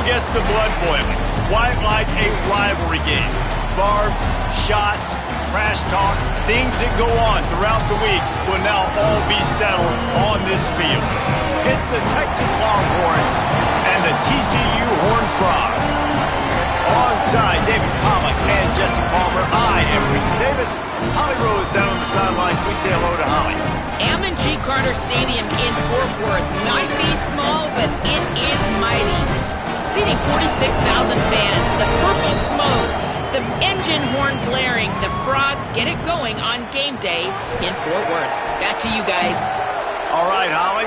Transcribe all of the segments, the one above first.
gets the blood boiling. Quite like a rivalry game. Barbs, shots, trash talk, things that go on throughout the week will now all be settled on this field. It's the Texas Longhorns and the TCU Horned Frogs. Alongside David Pollack and Jesse Palmer, I am Reese Davis. Holly Rose down on the sidelines. We say hello to Holly. Ammon G. Carter Stadium in Fort Worth might be small, but it is mighty. Seating 46,000 fans, the purple smoke, the engine horn blaring, the Frogs get it going on game day in Fort Worth. Back to you guys. All right, Holly.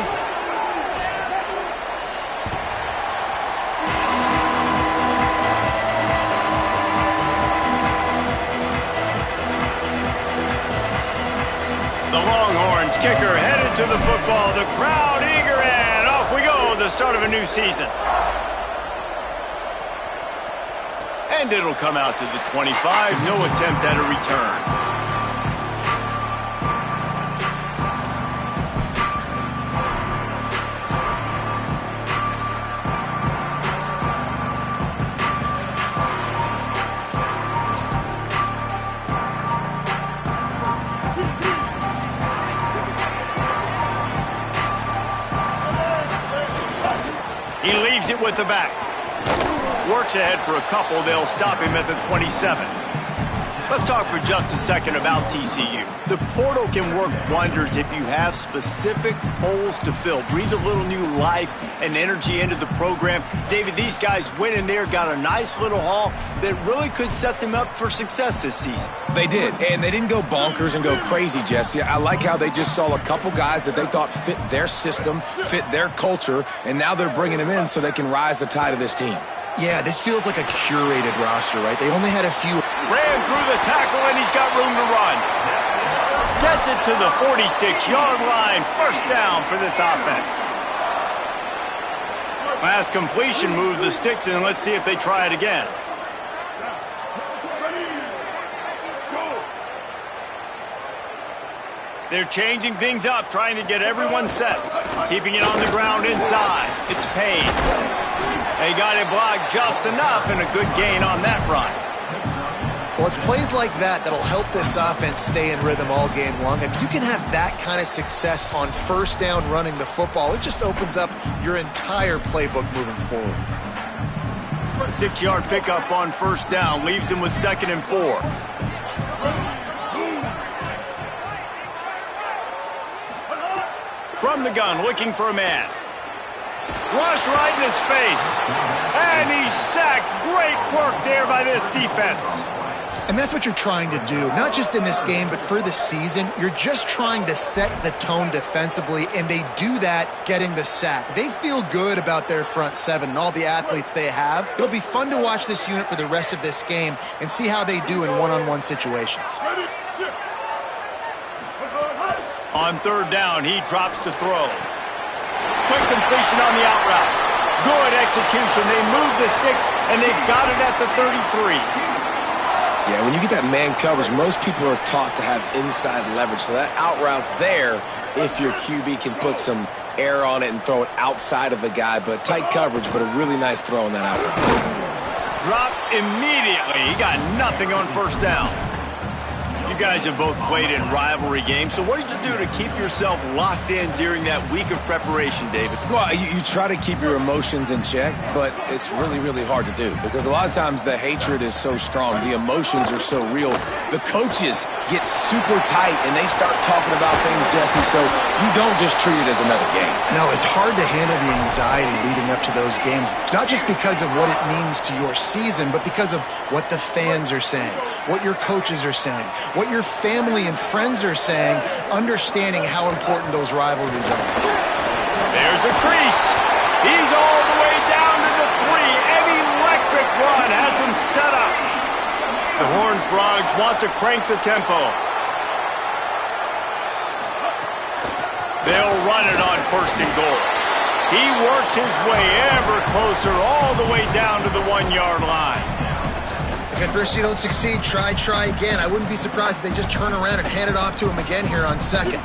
The Longhorns kicker headed to the football. The crowd eager, and off we go. The start of a new season. And it'll come out to the 25. No attempt at a return. He leaves it with the back. Works ahead for a couple. They'll stop him at the 27. Let's talk for just a second about TCU. The portal can work wonders if you have specific holes to fill. Breathe a little new life and energy into the program. David, these guys went in there, got a nice little haul that really could set them up for success this season. They did, and they didn't go bonkers and go crazy, Jesse. I like how they just saw a couple guys that they thought fit their system, fit their culture, and now they're bringing them in so they can rise the tide of this team. Yeah, this feels like a curated roster, right? They only had a few. Ran through the tackle, and he's got room to run. Gets it to the 46-yard line. First down for this offense. Last completion moved the sticks in. Let's see if they try it again. They're changing things up, trying to get everyone set. Keeping it on the ground inside. It's Payne. They got it blocked just enough, and a good gain on that run. Well, it's plays like that that'll help this offense stay in rhythm all game long. If you can have that kind of success on first down running the football, it just opens up your entire playbook moving forward. 6-yard pickup on first down leaves him with 2nd and 4. From the gun, looking for a man. Rush right in his face. And he's sacked. Great work there by this defense. And that's what you're trying to do, not just in this game, but for the season. You're just trying to set the tone defensively, and they do that getting the sack. They feel good about their front seven and all the athletes they have. It'll be fun to watch this unit for the rest of this game and see how they do in one-on-one situations. On third down, he drops to throw. Quick completion on the out route. Good execution. They move the sticks, and they've got it at the 33. Yeah, when you get that man coverage, most people are taught to have inside leverage. So that out route's there if your QB can put some air on it and throw it outside of the guy. But tight coverage, but a really nice throw on that out route. Dropped immediately. He got nothing on first down. You guys have both played in rivalry games, so what did you do to keep yourself locked in during that week of preparation, David? Well, you try to keep your emotions in check, but it's really, really hard to do because a lot of times the hatred is so strong. The emotions are so real. The coaches get super tight, and they start talking about things, Jesse, so you don't just treat it as another game. No, it's hard to handle the anxiety leading up to those games, not just because of what it means to your season, but because of what the fans are saying, what your coaches are saying, what your family and friends are saying, understanding how important those rivalries are. There's a crease. He's all the way down to the 3. An electric run has him set up. The Horned Frogs want to crank the tempo. They'll run it on 1st and goal. He works his way ever closer all the way down to the 1-yard line. If at first you don't succeed, try again. I wouldn't be surprised if they just turn around and hand it off to him again here on 2nd.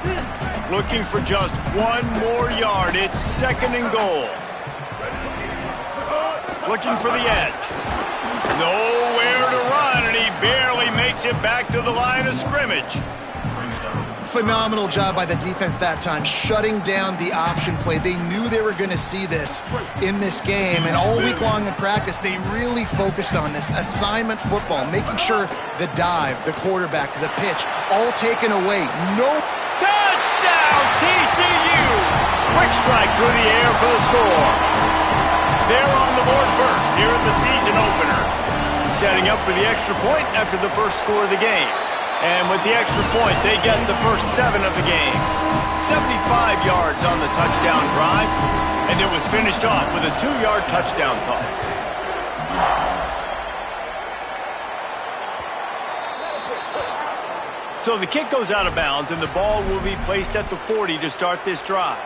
Looking for just 1 more yard. It's 2nd and goal. looking for the edge. Nowhere to run, and he barely makes it back to the line of scrimmage. Phenomenal job by the defense that time, shutting down the option play. They knew they were going to see this in this game, and all week long in practice, they really focused on this assignment football, making sure the dive, the quarterback, the pitch, all taken away. No touchdown, TCU! Quick strike through the air for the score. They're on the board first here in the season opener. Setting up for the extra point after the first score of the game. And with the extra point, they get the first 7 of the game. 75 yards on the touchdown drive, and it was finished off with a 2-yard touchdown toss. So the kick goes out of bounds, and the ball will be placed at the 40 to start this drive.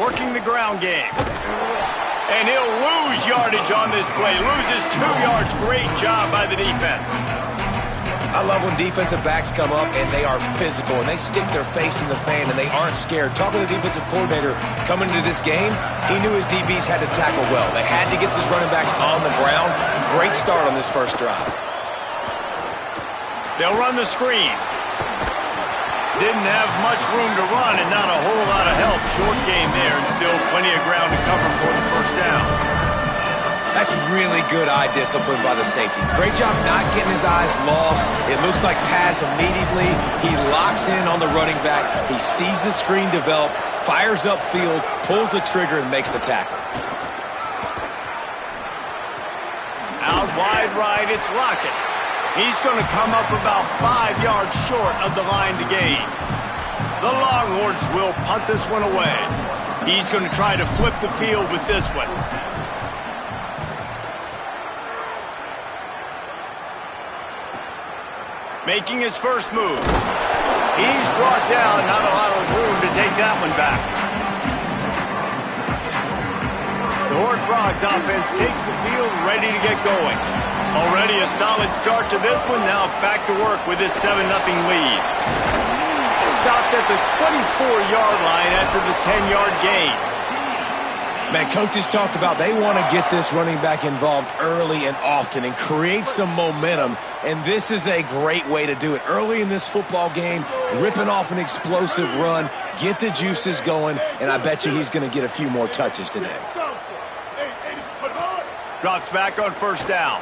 Working the ground game. And he'll lose yardage on this play. Loses 2 yards. Great job by the defense. I love when defensive backs come up and they are physical and they stick their face in the fan and they aren't scared. Talking to the defensive coordinator coming into this game, he knew his DBs had to tackle well. They had to get these running backs on the ground. Great start on this first drive. They'll run the screen. Didn't have much room to run and not a whole lot of help. Short game there and still plenty of ground to cover for the first down. That's really good eye discipline by the safety. Great job not getting his eyes lost. It looks like pass immediately. He locks in on the running back. He sees the screen develop, fires upfield, pulls the trigger, and makes the tackle. Out wide right, it's Lockett. He's going to come up about 5 yards short of the line to gain. The Longhorns will punt this one away. He's going to try to flip the field with this one. Making his first move. He's brought down, not a lot of room to take that one back. The Horned Frogs offense takes the field, ready to get going. Already a solid start to this one. Now back to work with this 7-0 lead. Stopped at the 24-yard line after the 10-yard gain. Man, coaches talked about they want to get this running back involved early and often and create some momentum, and this is a great way to do it. Early in this football game, ripping off an explosive run, get the juices going, and I bet you he's going to get a few more touches today. Drops back on first down.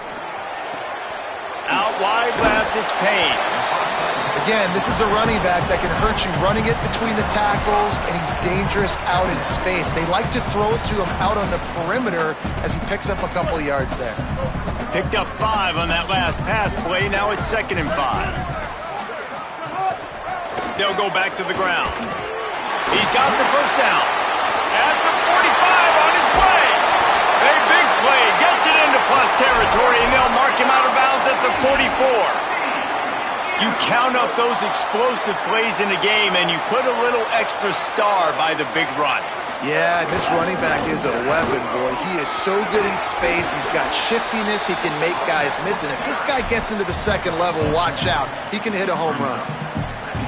Out wide left, it's Payne. Again, this is a running back that can hurt you running it between the tackles, and he's dangerous out in space. They like to throw it to him out on the perimeter as he picks up a couple of yards there. Picked up 5 on that last pass play. Now it's 2nd and 5. They'll go back to the ground. He's got the first down. At the 45 on his way. A big play. Gets it into plus territory, and they'll mark him out of bounds at the 44. You count up those explosive plays in the game, and you put a little extra star by the big runs. Yeah, this running back is a weapon, boy. He is so good in space. He's got shiftiness. He can make guys miss. And if this guy gets into the second level, watch out. He can hit a home run.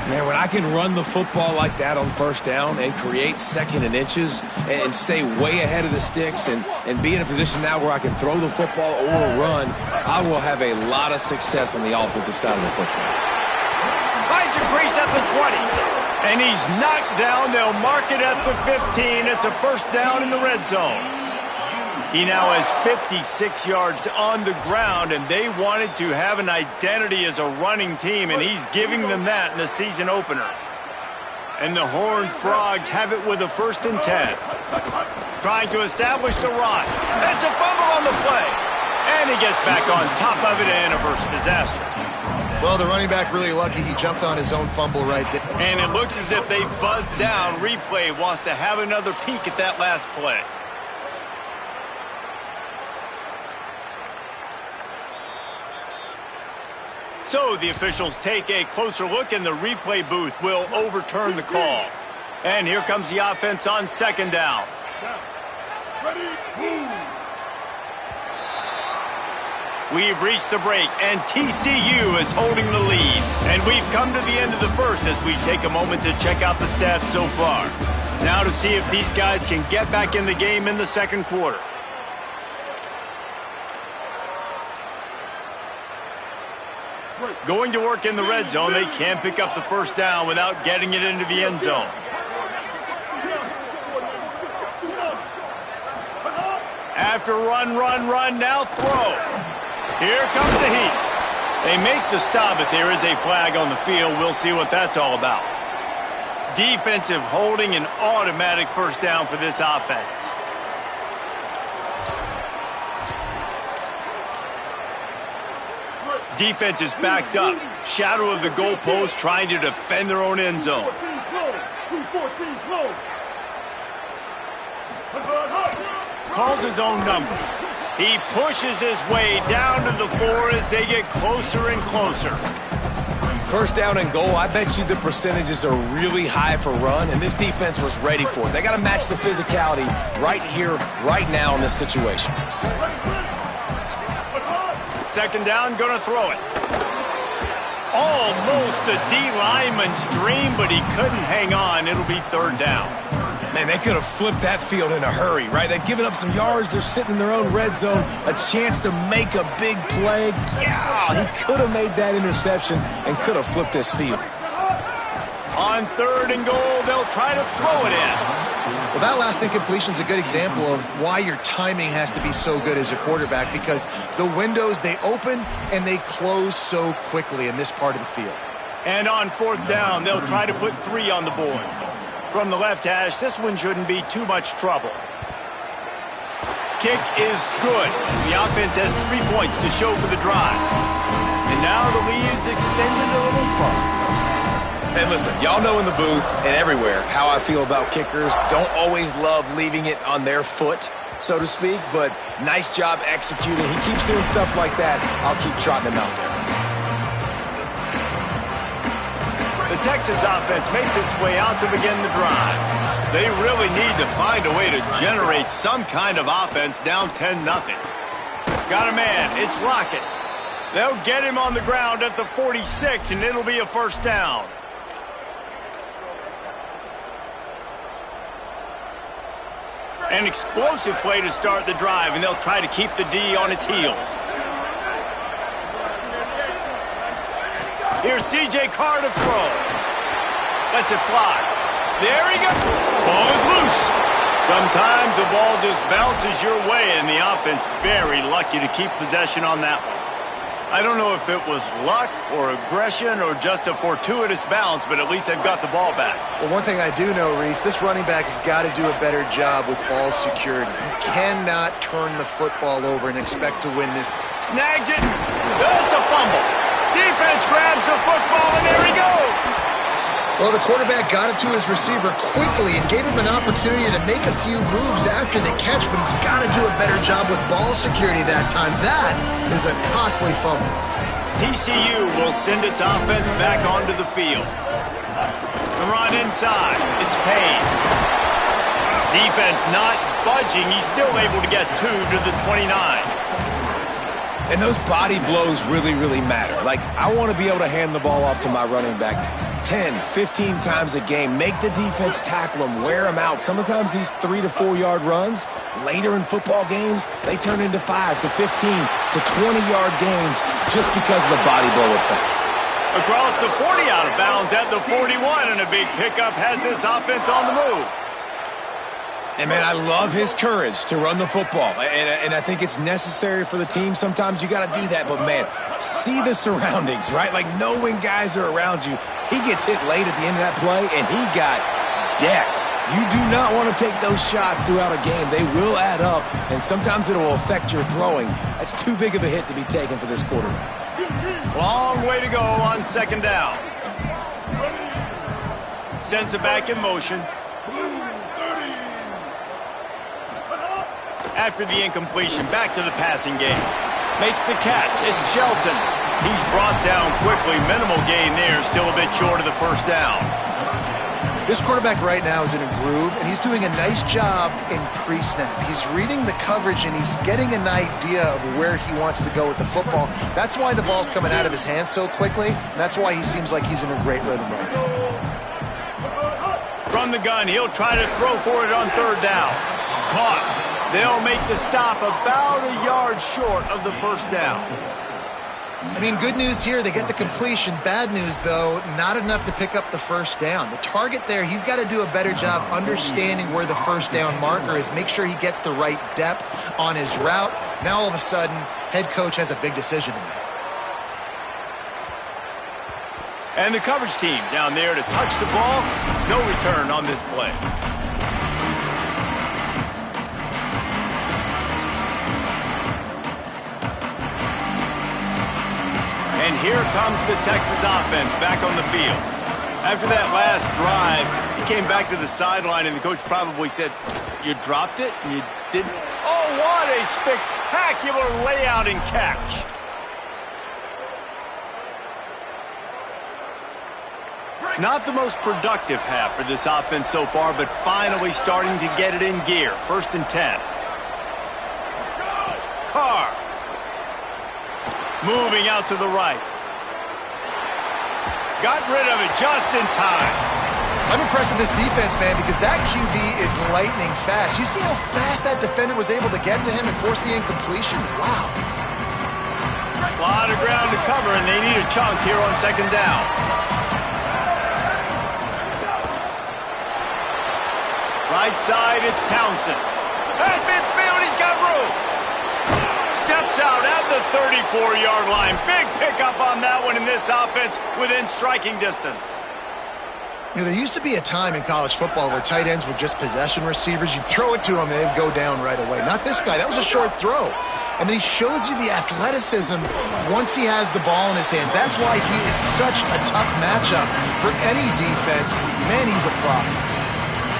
Man, when I can run the football like that on first down and create second and inches and stay way ahead of the sticks and be in a position now where I can throw the football or run, I will have a lot of success on the offensive side of the football. Finds a crease at the 20. And he's knocked down. They'll mark it at the 15. It's a first down in the red zone. He now has 56 yards on the ground, and they wanted to have an identity as a running team, and he's giving them that in the season opener. And the Horned Frogs have it with a 1st and 10. Trying to establish the run. It's a fumble on the play. And he gets back on top of it and averts disaster. Well, the running back really lucky he jumped on his own fumble right there. And it looks as if they buzzed down. Replay wants to have another peek at that last play. So the officials take a closer look, and the replay booth will overturn the call. And here comes the offense on 2nd down. Ready, move. We've reached the break, and TCU is holding the lead. And we've come to the end of the first as we take a moment to check out the stats so far. Now to see if these guys can get back in the game in the second quarter. Going to work in the red zone, they can't pick up the first down without getting it into the end zone. After run, now throw. Here comes the heat. They make the stop, but there is a flag on the field. We'll see what that's all about. Defensive holding, an automatic first down for this offense. Defense is backed up. Shadow of the goalpost, trying to defend their own end zone. Calls his own number. He pushes his way down to the floor as they get closer and closer. First down and goal, I bet you the percentages are really high for run, and this defense was ready for it. They got to match the physicality right here, right now in this situation. Second down, gonna throw it. Almost a D lineman's dream, but he couldn't hang on. It'll be third down. Man, they could have flipped that field in a hurry, right? They've given up some yards. They're sitting in their own red zone. A chance to make a big play. Yeah, he could have made that interception and could have flipped this field. On third and goal, they'll try to throw it in. Well, that last incompletion is a good example of why your timing has to be so good as a quarterback, because the windows, they open and they close so quickly in this part of the field. And on fourth down, they'll try to put 3 on the board. From the left hash, this one shouldn't be too much trouble. Kick is good. The offense has 3 points to show for the drive. And now the lead is extended a little further. And listen, y'all know in the booth and everywhere how I feel about kickers. Don't always love leaving it on their foot, so to speak, but nice job executing. He keeps doing stuff like that. I'll keep trotting him out there. The Texas offense makes its way out to begin the drive. They really need to find a way to generate some kind of offense down 10-0. Got a man. It's Lockett. They'll get him on the ground at the 46, and it'll be a first down. An explosive play to start the drive, and they'll try to keep the D on its heels. Here's C.J. Carr to throw. That's it fly. There he goes. Ball is loose. Sometimes the ball just bounces your way, and the offense very lucky to keep possession on that one. I don't know if it was luck or aggression or just a fortuitous bounce, but at least they've got the ball back. Well, one thing I do know, Reese, this running back has got to do a better job with ball security. You cannot turn the football over and expect to win this. Snags it. It's a fumble. Defense grabs the football, and there he goes. Well, the quarterback got it to his receiver quickly and gave him an opportunity to make a few moves after the catch, but he's got to do a better job with ball security that time. That is a costly fumble. TCU will send its offense back onto the field. The run inside. It's Payne. Defense not budging. He's still able to get 2 to the 29. And those body blows really, really matter. Like, I want to be able to hand the ball off to my running back 10, 15 times a game. Make the defense tackle them, wear them out. Sometimes these 3 to 4 yard runs, later in football games, they turn into 5 to 15 to 20 yard gains just because of the body blow effect. Across the 40 out of bounds at the 41, and a big pickup has this offense on the move. And, man, I love his courage to run the football. And I think it's necessary for the team. Sometimes you got to do that. But, man, see the surroundings, right? Like, know when guys are around you. He gets hit late at the end of that play, and he got decked. You do not want to take those shots throughout a game. They will add up, and sometimes it will affect your throwing. That's too big of a hit to be taken for this quarterback. Long way to go on second down. Sends it back in motion. After the incompletion, back to the passing game. Makes the catch. It's Shelton. He's brought down quickly. Minimal gain there. Still a bit short of the first down. This quarterback right now is in a groove, and he's doing a nice job in pre-snap. He's reading the coverage, and he's getting an idea of where he wants to go with the football. That's why the ball's coming out of his hands so quickly, and that's why he seems like he's in a great rhythm right now. From the gun, he'll try to throw for it on third down. Caught. They'll make the stop about a yard short of the first down. I mean, good news here, they get the completion. Bad news, though, not enough to pick up the first down. The target there, he's got to do a better job understanding where the first down marker is, make sure he gets the right depth on his route. Now, all of a sudden, head coach has a big decision to make. And the coverage team down there to touch the ball. No return on this play. And here comes the Texas offense back on the field. After that last drive, he came back to the sideline, and the coach probably said, "You dropped it? And you didn't?" Oh, what a spectacular layout and catch. Not the most productive half for this offense so far, but finally starting to get it in gear. 1st and 10. Carr. Moving out to the right. Got rid of it just in time. I'm impressed with this defense, man, because that QB is lightning fast. You see how fast that defender was able to get to him and force the incompletion? Wow. A lot of ground to cover, and they need a chunk here on 2nd down. Right side, it's Townsend. At midfield, he's got room. Steps out at the 34-yard line. Big pickup on that one in this offense within striking distance. You know, there used to be a time in college football where tight ends were just possession receivers. You'd throw it to them, and they'd go down right away. Not this guy. That was a short throw. And then he shows you the athleticism once he has the ball in his hands. That's why he is such a tough matchup for any defense. Man, he's a problem.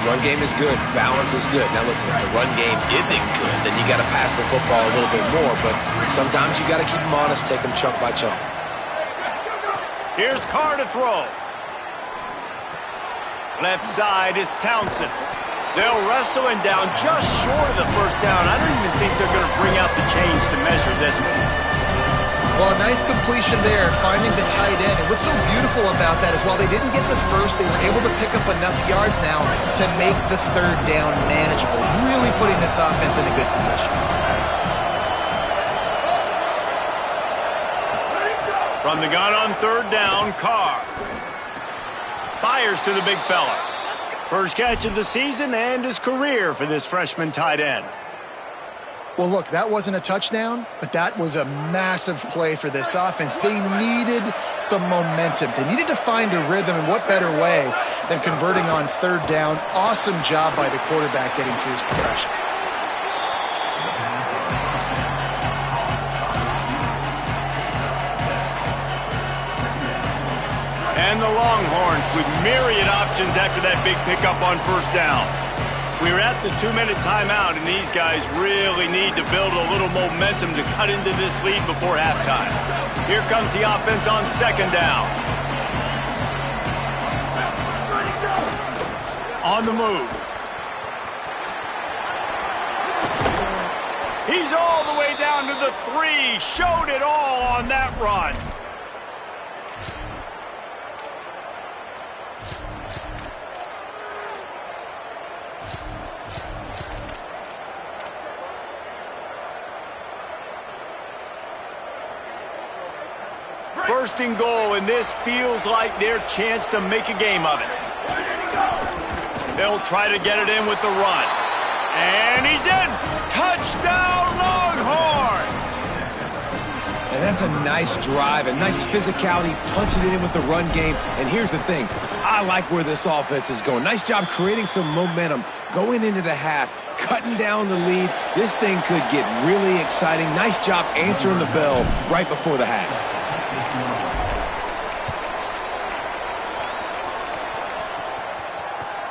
Run game is good. Balance is good. Now listen, if the run game isn't good, then you got to pass the football a little bit more. But sometimes you got to keep them honest, take them chunk by chunk. Here's Carr to throw. Left side is Townsend. They'll wrestle him down just short of the first down. I don't even think they're going to bring out the chains to measure this one. Well, a nice completion there, finding the tight end. And what's so beautiful about that is while they didn't get the first, they were able to pick up enough yards now to make the third down manageable, really putting this offense in a good position. From the gun on 3rd down, Carr. Fires to the big fella. First catch of the season and his career for this freshman tight end. Well, look, that wasn't a touchdown, but that was a massive play for this offense. They needed some momentum. They needed to find a rhythm, and what better way than converting on 3rd down. Awesome job by the quarterback getting through his progression. And the Longhorns with myriad options after that big pickup on 1st down. We're at the 2-minute timeout, and these guys really need to build a little momentum to cut into this lead before halftime. Here comes the offense on 2nd down. On the move. He's all the way down to the 3. Showed it all on that run. First and goal, and this feels like their chance to make a game of it. They'll try to get it in with the run. And he's in! Touchdown, Longhorns! And that's a nice drive, a nice physicality, punching it in with the run game. And here's the thing, I like where this offense is going. Nice job creating some momentum, going into the half, cutting down the lead. This thing could get really exciting. Nice job answering the bell right before the half.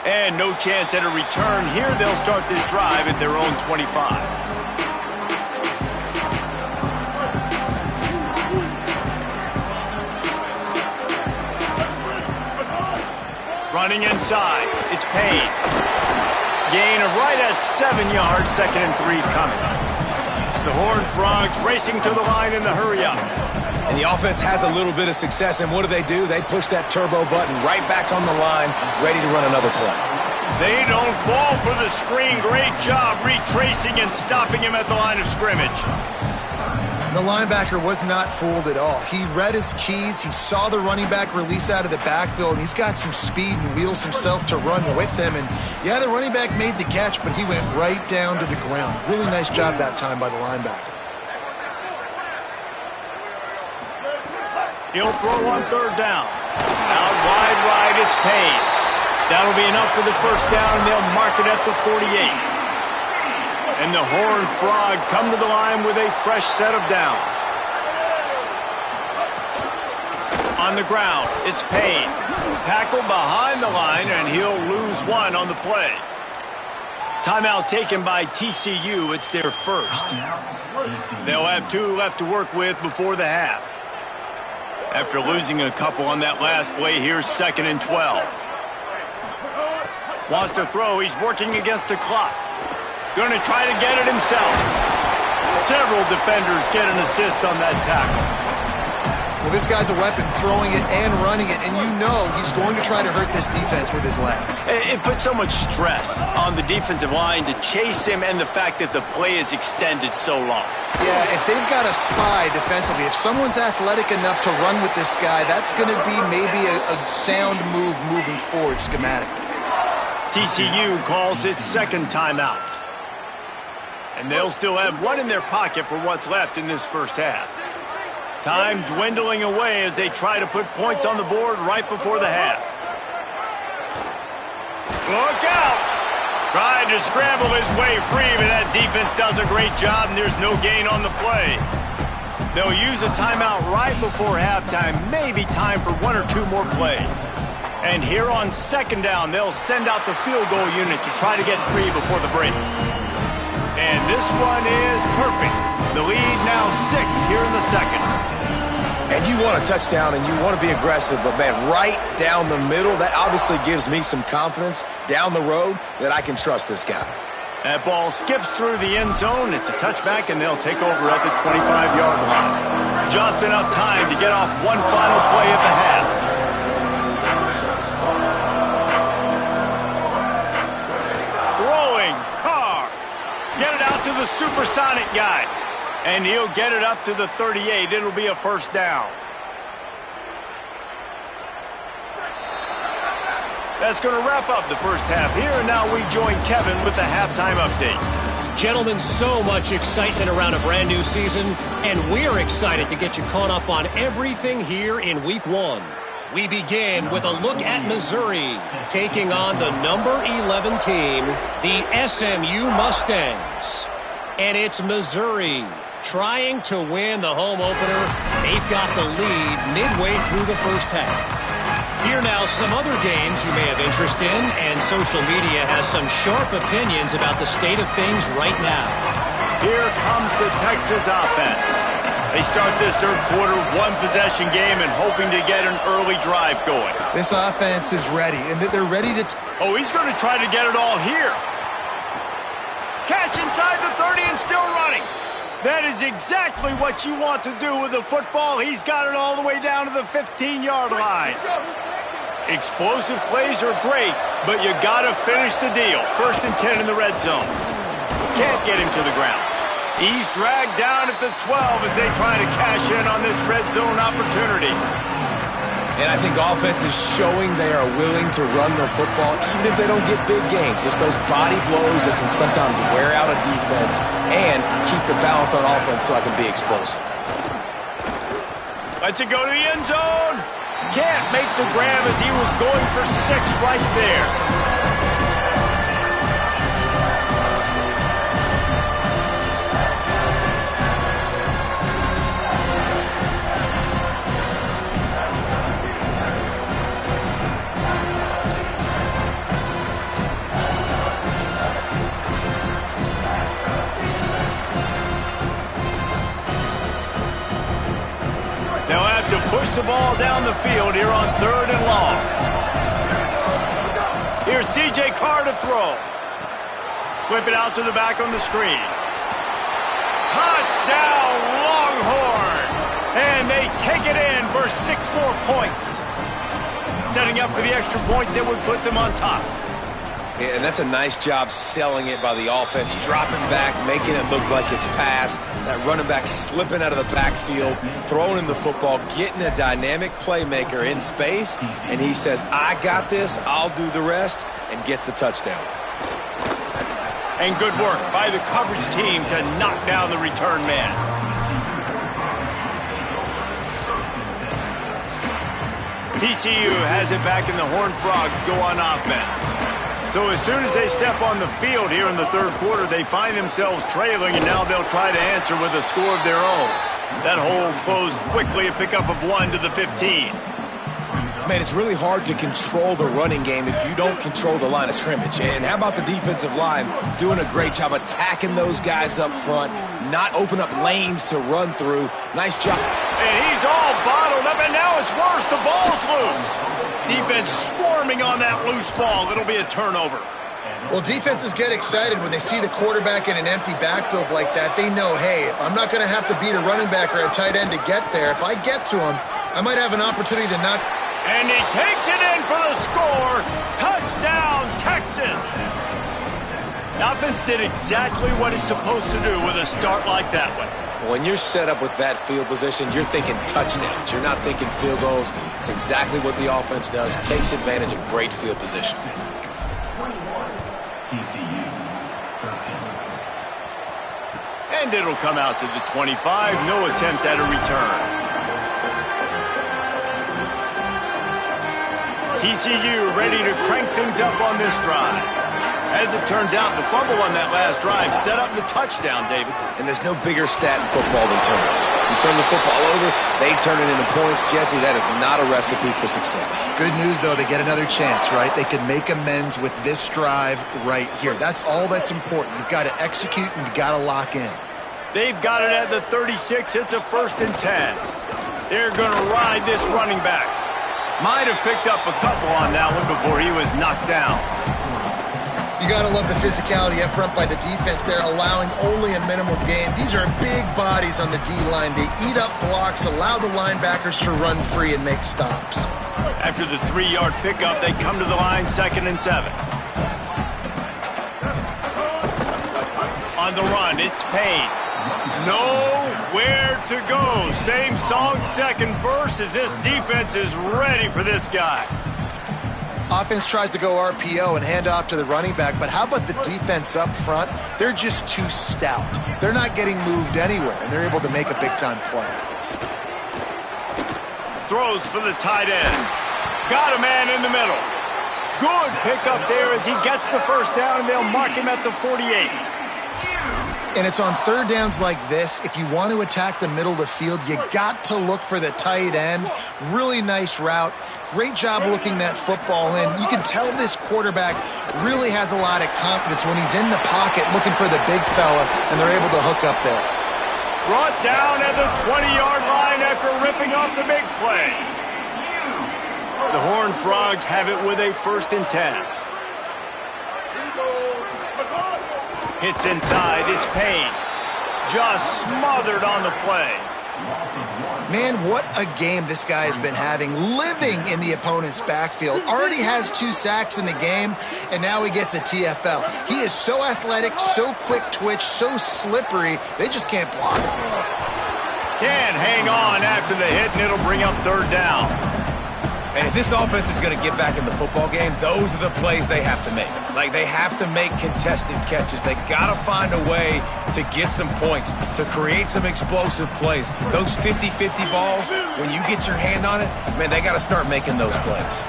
And no chance at a return here. They'll start this drive at their own 25. Running inside. It's Payne. Gain of right at 7 yards. 2nd and 3 coming. The Horned Frogs racing to the line in the hurry-up. And the offense has a little bit of success, and what do? They push that turbo button right back on the line, ready to run another play. They don't fall for the screen. Great job retracing and stopping him at the line of scrimmage. The linebacker was not fooled at all. He read his keys. He saw the running back release out of the backfield, and he's got some speed and wheels himself to run with them. And, yeah, the running back made the catch, but he went right down to the ground. Really nice job that time by the linebacker. He'll throw on 3rd down. Out wide right, it's Payne. That'll be enough for the first down, and they'll mark it at the 48. And the Horned Frogs come to the line with a fresh set of downs. On the ground, it's Payne. Tackled behind the line, and he'll lose 1 on the play. Timeout taken by TCU. It's their first. They'll have 2 left to work with before the half. After losing a couple on that last play, here's 2nd and 12. Wants to throw. He's working against the clock. Going to try to get it himself. Several defenders get an assist on that tackle. Well, this guy's a weapon, throwing it and running it, and you know he's going to try to hurt this defense with his legs. It puts so much stress on the defensive line to chase him, and the fact that the play is extended so long. Yeah, if they've got a spy defensively, if someone's athletic enough to run with this guy, that's going to be maybe a sound move moving forward schematically. TCU calls its 2nd timeout. And they'll still have 1 in their pocket for what's left in this first half. Time dwindling away as they try to put points on the board right before the half. Look out! Tried to scramble his way free, but that defense does a great job, and there's no gain on the play. They'll use a timeout right before halftime, maybe time for 1 or 2 more plays. And here on 2nd down, they'll send out the field goal unit to try to get 3 before the break. And this one is perfect. The lead now 6 here in the 2nd. And you want a touchdown and you want to be aggressive, but, man, right down the middle, that obviously gives me some confidence down the road that I can trust this guy. That ball skips through the end zone. It's a touchback, and they'll take over at the 25-yard line. Just enough time to get off one final play at the half. Throwing, Carr. Get it out to the supersonic guy. And he'll get it up to the 38. It'll be a first down. That's going to wrap up the first half here, and now we join Kevin with the halftime update. Gentlemen, so much excitement around a brand new season, and we're excited to get you caught up on everything here in Week 1. We begin with a look at Missouri, taking on the number 11 team, the SMU Mustangs. And it's Missouri trying to win the home opener. They've got the lead midway through the first half. Here now, some other games you may have interest in, and social media has some sharp opinions about the state of things right now. Here comes the Texas offense. They start this third quarter, one-possession game, and hoping to get an early drive going. This offense is ready, and they're ready to... Oh, he's going to try to get it all here. Catch inside the 30 and still running. That is exactly what you want to do with the football. He's got it all the way down to the 15-yard line. Explosive plays are great, but you got to finish the deal. 1st and 10 in the red zone. Can't get him to the ground. He's dragged down at the 12 as they try to cash in on this red zone opportunity. And I think offense is showing they are willing to run the football, even if they don't get big gains. Just those body blows that can sometimes wear out a defense and keep the balance on offense so I can be explosive. Let's it go to the end zone. Can't make the grab as he was going for 6 right there. They'll have to push the ball down the field here on 3rd and long. Here's C.J. Carr to throw. Flip it out to the back on the screen. Touchdown, Longhorn! And they take it in for 6 more points. Setting up for the extra point that would put them on top. Yeah, and that's a nice job selling it by the offense, dropping back, making it look like it's pass. That running back slipping out of the backfield, throwing him the football, getting a dynamic playmaker in space, and he says, I got this, I'll do the rest, and gets the touchdown. And good work by the coverage team to knock down the return man. TCU has it back, and the Horned Frogs go on offense. So as soon as they step on the field here in the third quarter, they find themselves trailing, and now they'll try to answer with a score of their own. That hole closed quickly, a pickup of 1 to the 15. Man, it's really hard to control the running game if you don't control the line of scrimmage. And how about the defensive line doing a great job attacking those guys up front, not open up lanes to run through. Nice job. And he's all bottled up, and now it's worse. The ball's loose. Defense swarming on that loose ball. It'll be a turnover. Well, defenses get excited when they see the quarterback in an empty backfield like that. They know, hey, if I'm not going to have to beat a running back or a tight end to get there, if I get to him, I might have an opportunity to knock. And he takes it in for the score. Touchdown, Texas. The offense did exactly what it's supposed to do with a start like that one. When you're set up with that field position, you're thinking touchdowns. You're not thinking field goals. It's exactly what the offense does. Takes advantage of great field position. And it'll come out to the 25. No attempt at a return. TCU ready to crank things up on this drive. As it turns out, the fumble on that last drive set up the touchdown, David. And there's no bigger stat in football than turnovers. You turn the football over, they turn it into points. Jesse, that is not a recipe for success. Good news, though, they get another chance, right? They can make amends with this drive right here. That's all that's important. You've got to execute and you've got to lock in. They've got it at the 36. It's a 1st and 10. They're going to ride this running back. Might have picked up a couple on that one before he was knocked down. You got to love the physicality up front by the defense. They're allowing only a minimal gain. These are big bodies on the D-line. They eat up blocks, allow the linebackers to run free and make stops. After the 3-yard pickup, they come to the line, 2nd and 7. On the run, it's Payne. Nowhere to go. Same song, 2nd verse, as this defense is ready for this guy. Offense tries to go RPO and hand off to the running back, but how about the defense up front? They're just too stout. They're not getting moved anywhere, and they're able to make a big-time play. Throws for the tight end. Got a man in the middle. Good pickup there as he gets the 1st down, and they'll mark him at the 48. And it's on 3rd downs like this. If you want to attack the middle of the field, you got to look for the tight end. Really nice route. Great job looking that football in. You can tell this quarterback really has a lot of confidence when he's in the pocket looking for the big fella, and they're able to hook up there. Brought down at the 20-yard line after ripping off the big play. The Horned Frogs have it with a 1st and 10. Hits inside, it's Payne. Just smothered on the play. Man, what a game this guy has been having, living in the opponent's backfield. Already has 2 sacks in the game, and now he gets a TFL. He is so athletic, so quick twitch, so slippery, they just can't block him. Can't hang on after the hit, and it'll bring up 3rd down. And if this offense is going to get back in the football game, those are the plays they have to make. Like, they have to make contested catches. They got to find a way to get some points, to create some explosive plays. Those 50-50 balls, when you get your hand on it, man, they got to start making those plays.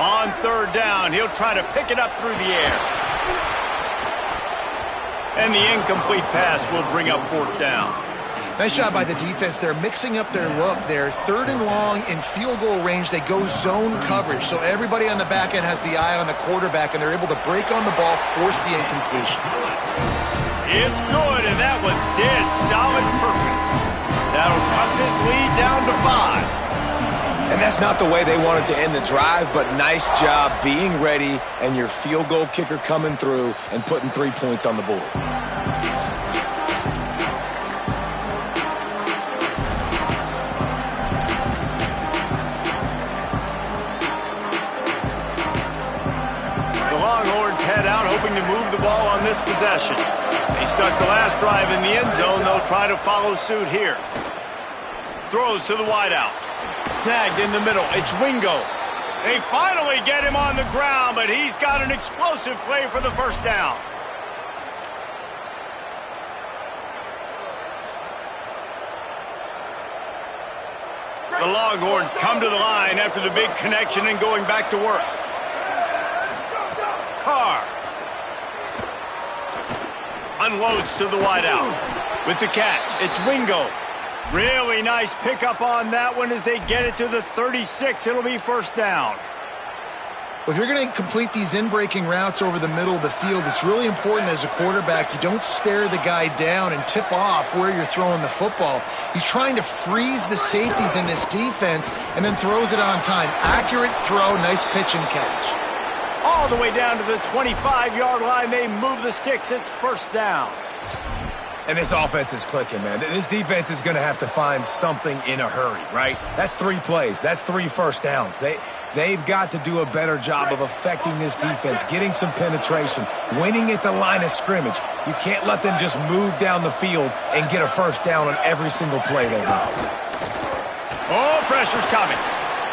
On 3rd down, he'll try to pick it up through the air. And the incomplete pass will bring up 4th down. Nice job by the defense. They're mixing up their look. They're 3rd and long in field goal range. They go zone coverage. So everybody on the back end has the eye on the quarterback, and they're able to break on the ball, force the incompletion. It's good, and that was dead solid perfect. That'll cut this lead down to 5. And that's not the way they wanted to end the drive, but nice job being ready and your field goal kicker coming through and putting 3 points on the board. The Longhorns head out hoping to move the ball on this possession. They stuck the last drive in the end zone. They'll try to follow suit here. Throws to the wideout. Snagged in the middle. It's Wingo. They finally get him on the ground, but he's got an explosive play for the first down. The Longhorns come to the line after the big connection and going back to work. Carr unloads to the wideout. With the catch, it's Wingo. Really nice pickup on that one as they get it to the 36. It'll be first down. Well, if you're going to complete these in-breaking routes over the middle of the field, it's really important as a quarterback you don't stare the guy down and tip off where you're throwing the football. He's trying to freeze the safeties in this defense and then throws it on time. Accurate throw, nice pitch and catch. All the way down to the 25-yard line. They move the sticks. It's first down. And this offense is clicking, man. This defense is going to have to find something in a hurry, right? That's 3 plays. That's 3 first downs. They've got to do a better job of affecting this defense, getting some penetration, winning at the line of scrimmage. You can't let them just move down the field and get a first down on every single play they run. Oh, pressure's coming.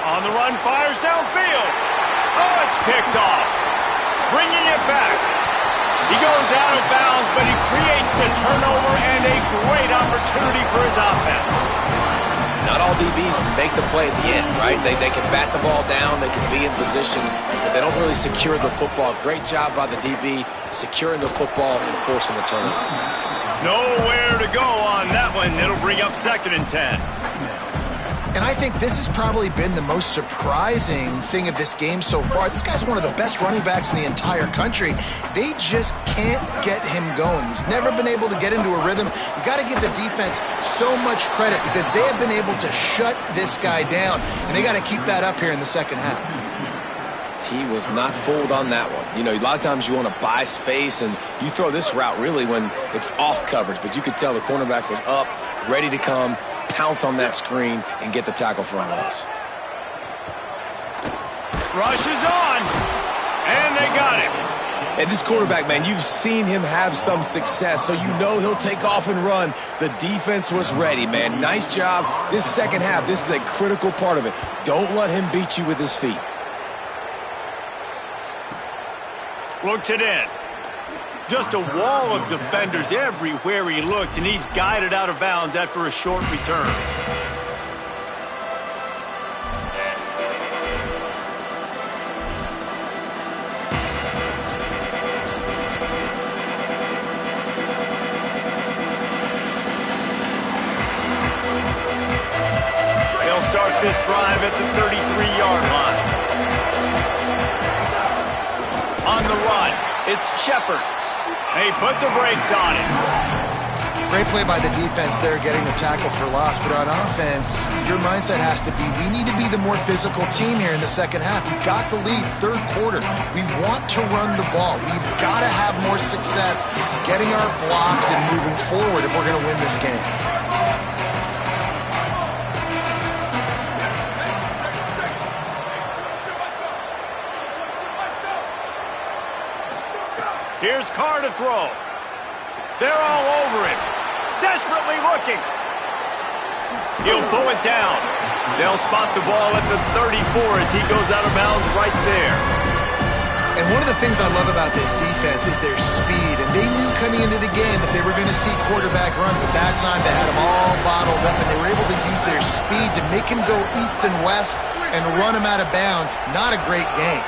On the run, fires downfield. Oh, it's picked off. Bringing it back. He goes out of bounds, but he creates the turnover and a great opportunity for his offense. Not all DBs make the play at the end, right? They can bat the ball down, they can be in position, but they don't really secure the football. Great job by the DB securing the football and forcing the turnover. Nowhere to go on that one. It'll bring up 2nd and 10. And I think this has probably been the most surprising thing of this game so far. This guy's one of the best running backs in the entire country. They just can't get him going. He's never been able to get into a rhythm. You got to give the defense so much credit because they have been able to shut this guy down, and they got to keep that up here in the second half. He was not fooled on that one. You know, a lot of times you want to buy space, and you throw this route really when it's off coverage, but you could tell the cornerback was up, ready to come, pounce on that screen, and get the tackle for a loss. Rush is on, and they got him. And this quarterback, man, you've seen him have some success, so you know he'll take off and run. The defense was ready, man. Nice job. This second half, this is a critical part of it. Don't let him beat you with his feet. Looks it in. Just a wall of defenders everywhere he looks, and he's guided out of bounds after a short return. They'll start this drive at the 33-yard line. On the run, it's Shepard. They put the brakes on it. Great play by the defense there, getting the tackle for loss. But on offense, your mindset has to be, we need to be the more physical team here in the second half. We got the lead, third quarter. We want to run the ball. We've got to have more success getting our blocks and moving forward if we're going to win this game. Here's Carr to throw. They're all over him. Desperately looking. He'll pull it down. They'll spot the ball at the 34 as he goes out of bounds right there. And one of the things I love about this defense is their speed. And they knew coming into the game that they were going to see quarterback run. But that time they had him all bottled up, and they were able to use their speed to make him go east and west and run him out of bounds. Not a great game.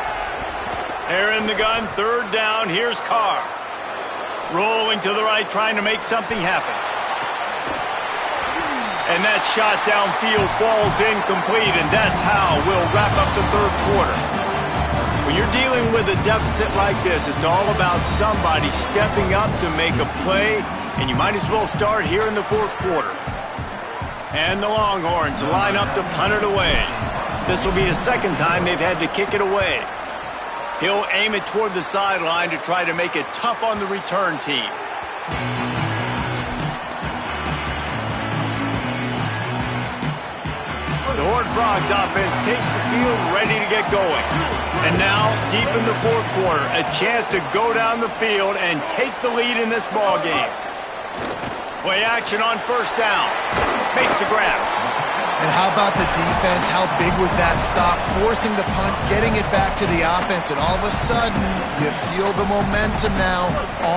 They're in the gun, third down. Here's Carr. Rolling to the right, trying to make something happen. And that shot downfield falls incomplete, and that's how we'll wrap up the third quarter. When you're dealing with a deficit like this, it's all about somebody stepping up to make a play, and you might as well start here in the fourth quarter. And the Longhorns line up to punt it away. This will be the second time they've had to kick it away. He'll aim it toward the sideline to try to make it tough on the return team. The Horned Frogs offense takes the field, ready to get going. And now, deep in the fourth quarter, a chance to go down the field and take the lead in this ball game. Play action on first down. Makes the grab. And how about the defense? How big was that stop? Forcing the punt, getting it back to the offense, and all of a sudden, you feel the momentum now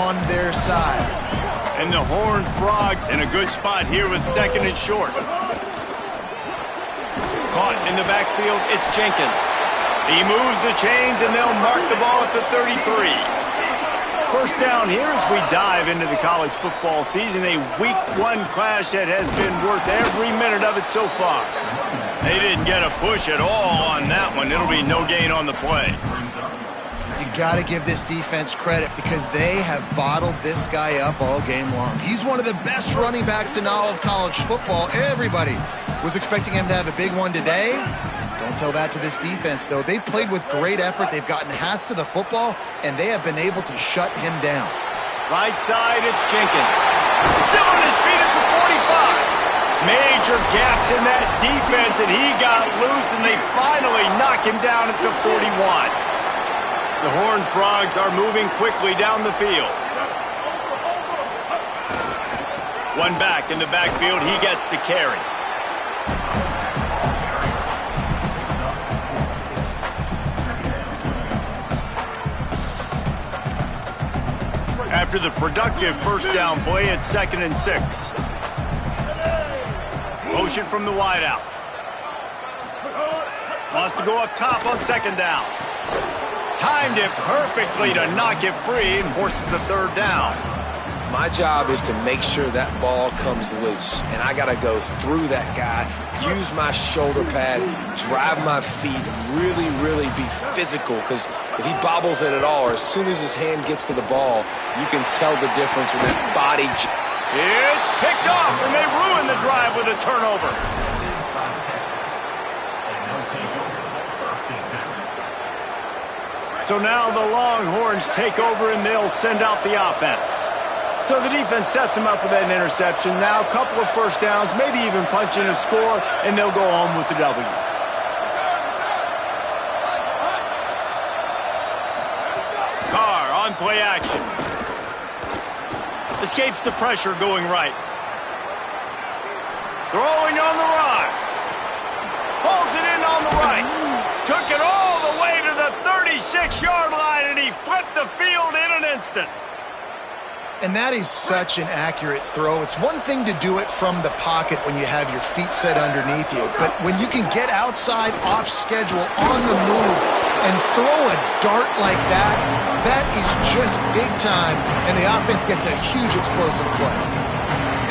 on their side. And the Horned Frogs in a good spot here with second and short. Caught in the backfield, it's Jenkins. He moves the chains, and they'll mark the ball at the 33. First down here as we dive into the college football season, a Week 1 clash that has been worth every minute of it so far. They didn't get a push at all on that one. It'll be no gain on the play. You got to give this defense credit because they have bottled this guy up all game long. He's one of the best running backs in all of college football. Everybody was expecting him to have a big one today. Don't tell that to this defense, though. They've played with great effort. They've gotten hats to the football, and they have been able to shut him down. Right side, it's Jenkins. Still on his feet at the 45. Major gaps in that defense, and he got loose, and they finally knock him down at the 41. The Horned Frogs are moving quickly down the field. One back in the backfield, he gets the carry. After the productive first down play, it's 2nd and 6. Motion from the wideout. Wants to go up top on 2nd down. Timed it perfectly to knock it free and forces the 3rd down. My job is to make sure that ball comes loose, and I got to go through that guy, use my shoulder pad, drive my feet, really be physical, because if he bobbles it at all, or as soon as his hand gets to the ball, you can tell the difference with that body. It's picked off, and they ruin the drive with a turnover. So now the Longhorns take over, and they'll send out the offense. So the defense sets them up with that interception. Now a couple of first downs, maybe even punching a score, and they'll go home with the W. Carr on play action. Escapes the pressure going right. Throwing on the run. Pulls it in on the right. Took it all the way to the 36-yard line, and he flipped the field in an instant. And that is such an accurate throw. It's one thing to do it from the pocket when you have your feet set underneath you, but when you can get outside, off schedule, on the move, and throw a dart like that, that is just big time, and the offense gets a huge explosive play.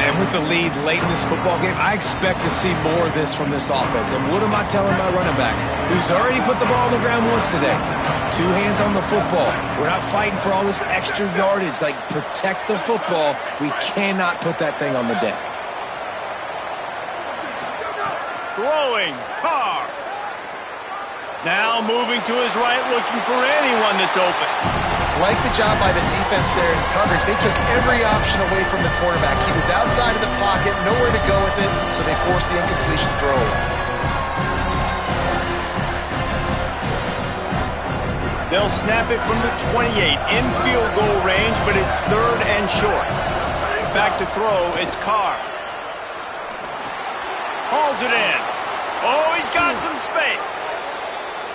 And with the lead late in this football game, I expect to see more of this from this offense. And what am I telling my running back, who's already put the ball on the ground once today? 2 hands on the football. We're not fighting for all this extra yardage. Like, protect the football. We cannot put that thing on the deck. Throwing, Carr. Now moving to his right, looking for anyone that's open. Like the job by the defense there in coverage. They took every option away from the quarterback. He was outside of the pocket, nowhere to go with it, so they forced the incompletion throw away. They'll snap it from the 28 in field goal range, but it's 3rd and short. Back to throw, it's Carr. Hauls it in. Oh, he's got some space.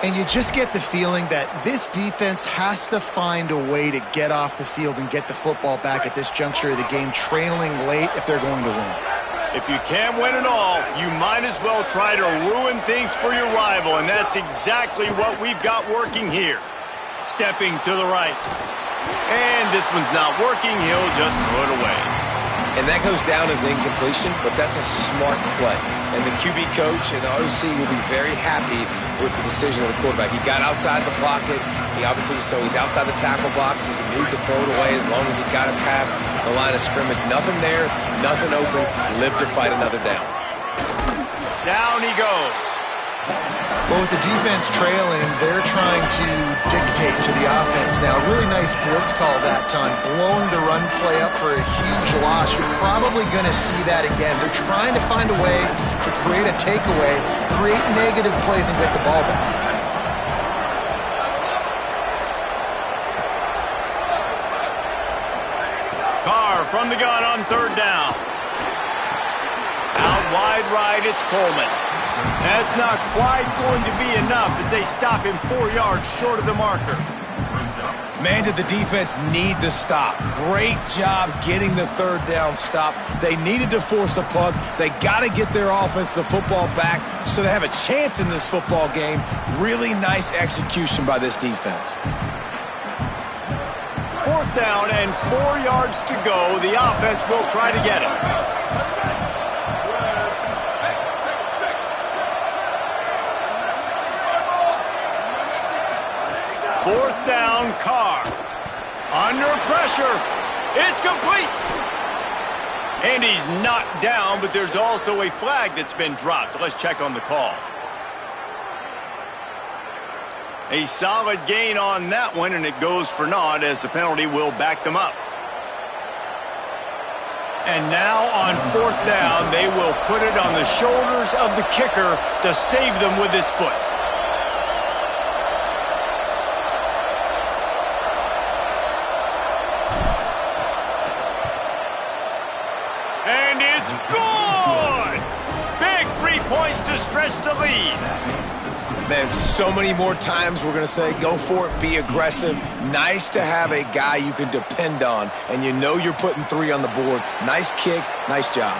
And you just get the feeling that this defense has to find a way to get off the field and get the football back at this juncture of the game, trailing late if they're going to win. If you can't win at all, you might as well try to ruin things for your rival, and that's exactly what we've got working here. Stepping to the right. And this one's not working. He'll just throw it away. And that goes down as incompletion, but that's a smart play. And the QB coach and the OC will be very happy with the decision of the quarterback. He got outside the pocket. He obviously so he's outside the tackle boxes. He knew he could throw it away as long as he got it past the line of scrimmage. Nothing there, nothing open. Live to fight another down. Down he goes. Well, with the defense trailing, they're trying to dictate to the offense now. Really nice blitz call that time, blowing the run play up for a huge loss. You're probably going to see that again. They're trying to find a way to create a takeaway, create negative plays, and get the ball back. Carr from the gun on third down. Out wide right, it's Coleman. That's not quite going to be enough as they stop him 4 yards short of the marker. Man, did the defense need the stop. Great job getting the third down stop. They needed to force a punt. They got to get their offense the football back so they have a chance in this football game. Really nice execution by this defense. Fourth down and 4 yards to go. The offense will try to get it. Fourth down, Carr. Under pressure. It's complete. And he's knocked down, but there's also a flag that's been dropped. Let's check on the call. A solid gain on that one, and it goes for naught as the penalty will back them up. And now on fourth down, they will put it on the shoulders of the kicker to save them with his foot. And it's good! Big 3 points to stretch the lead. Man, so many more times we're going to say, go for it, be aggressive. Nice to have a guy you can depend on, and you know you're putting 3 on the board. Nice kick, nice job.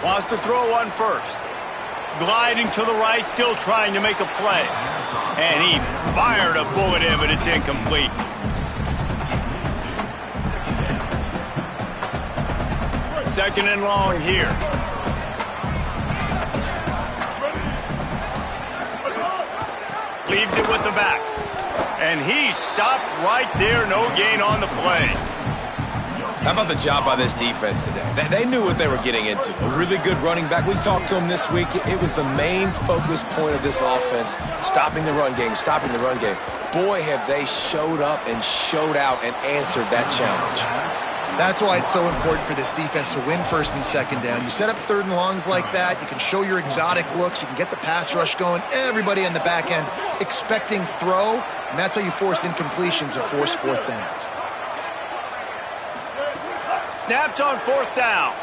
Wants to throw one first. Gliding to the right, still trying to make a play. And he fired a bullet in, but it's incomplete. Second and long here. Leaves it with the back. And he stopped right there, no gain on the play. How about the job by this defense today? They knew what they were getting into. A really good running back. We talked to him this week. It was the main focus point of this offense, stopping the run game, stopping the run game. Boy, have they showed up and showed out and answered that challenge. That's why it's so important for this defense to win first and second down. You set up third and longs like that. You can show your exotic looks. You can get the pass rush going. Everybody in the back end expecting throw, and that's how you force incompletions or force fourth downs. Snapped on fourth down.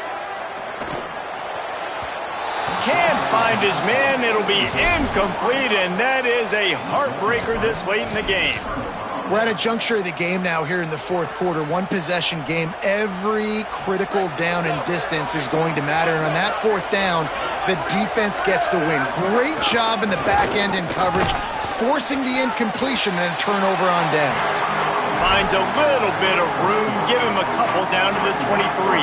Can't find his man. It'll be incomplete, and that is a heartbreaker this late in the game. We're at a juncture of the game now here in the fourth quarter. One possession game. Every critical down and distance is going to matter. And on that fourth down, the defense gets the win. Great job in the back end in coverage, forcing the incompletion and a turnover on downs. Finds a little bit of room. Give him a couple down to the 23.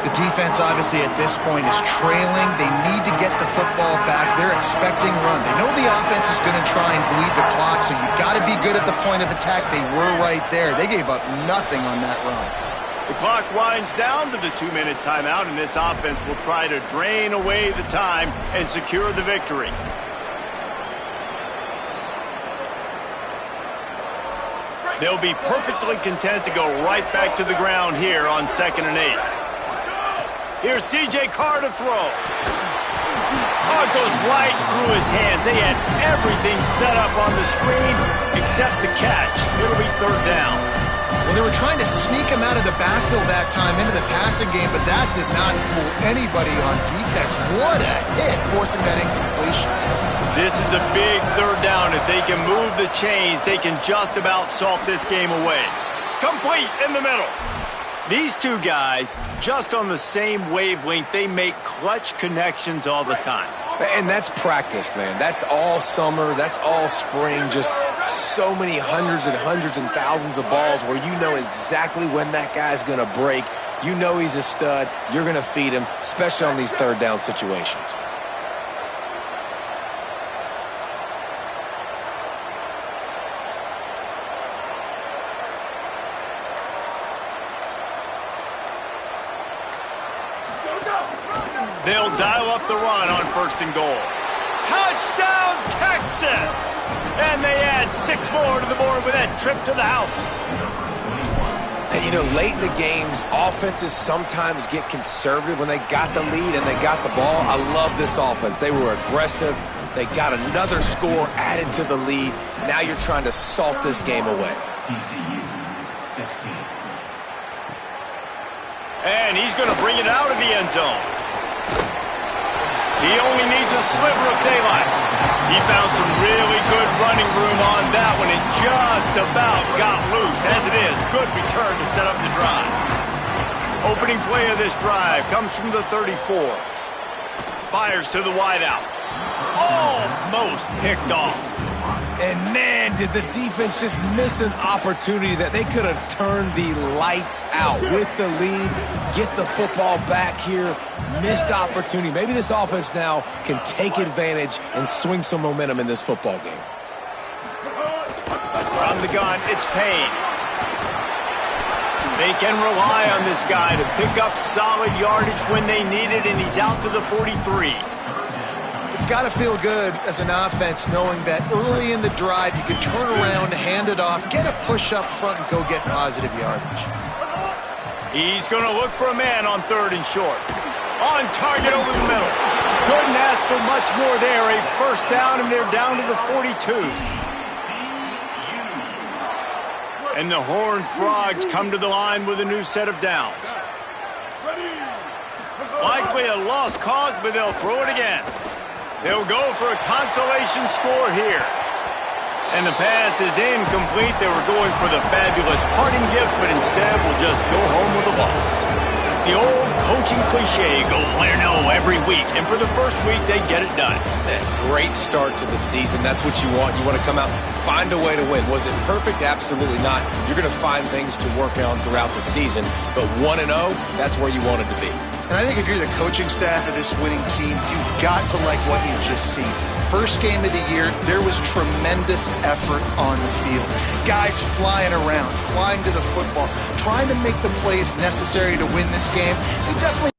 The defense, obviously, at this point is trailing. They need to get the football back. They're expecting run. They know the offense is going to try and bleed the clock, so you got to be good at the point of attack. They were right there. They gave up nothing on that run. The clock winds down to the 2-minute timeout, and this offense will try to drain away the time and secure the victory. They'll be perfectly content to go right back to the ground here on 2nd and 8. Here's C.J. Carr to throw. Oh, it goes right through his hands. They had everything set up on the screen except the catch. It'll be third down. Well, they were trying to sneak him out of the backfield that time into the passing game, but that did not fool anybody on defense. What a hit, forcing that incompletion. This is a big third down. If they can move the chains, they can just about salt this game away. Complete in the middle. These two guys, just on the same wavelength, they make clutch connections all the time. And that's practice, man. That's all summer. That's all spring. Just so many hundreds and thousands of balls where you know exactly when that guy's going to break. You know he's a stud. You're going to feed him, especially on these third down situations. They'll dial up the run on 1st and goal. Touchdown, Texas! And they add 6 more to the board with that trip to the house. And, you know, late in the games, offenses sometimes get conservative when they got the lead and they got the ball. I love this offense. They were aggressive. They got another score added to the lead. Now you're trying to salt this game away. And he's going to bring it out of the end zone. He only needs a sliver of daylight. He found some really good running room on that one and just about got loose. As it is, good return to set up the drive. Opening play of this drive comes from the 34. Fires to the wideout. Almost picked off. And, man, did the defense just miss an opportunity that they could have turned the lights out with the lead, get the football back here, missed opportunity. Maybe this offense now can take advantage and swing some momentum in this football game. From the gun, it's Payne. They can rely on this guy to pick up solid yardage when they need it, and he's out to the 43. It's got to feel good as an offense knowing that early in the drive you can turn around, hand it off, get a push up front, and go get positive yardage. He's going to look for a man on 3rd and short. On target over the middle. Couldn't ask for much more there. A 1st down, and they're down to the 42. And the Horned Frogs come to the line with a new set of downs. Likely a lost cause, but they'll throw it again. They'll go for a consolation score here. And the pass is incomplete. They were going for the fabulous parting gift, but instead will just go home with a loss. The old coaching cliche, go win or no every week. And for the first week, they get it done. That great start to the season. That's what you want. You want to come out, find a way to win. Was it perfect? Absolutely not. You're going to find things to work on throughout the season. But 1-0, that's where you wanted to be. And I think if you're the coaching staff of this winning team, you've got to like what you've just seen. First game of the year, there was tremendous effort on the field. Guys flying around, flying to the football, trying to make the plays necessary to win this game. They definitely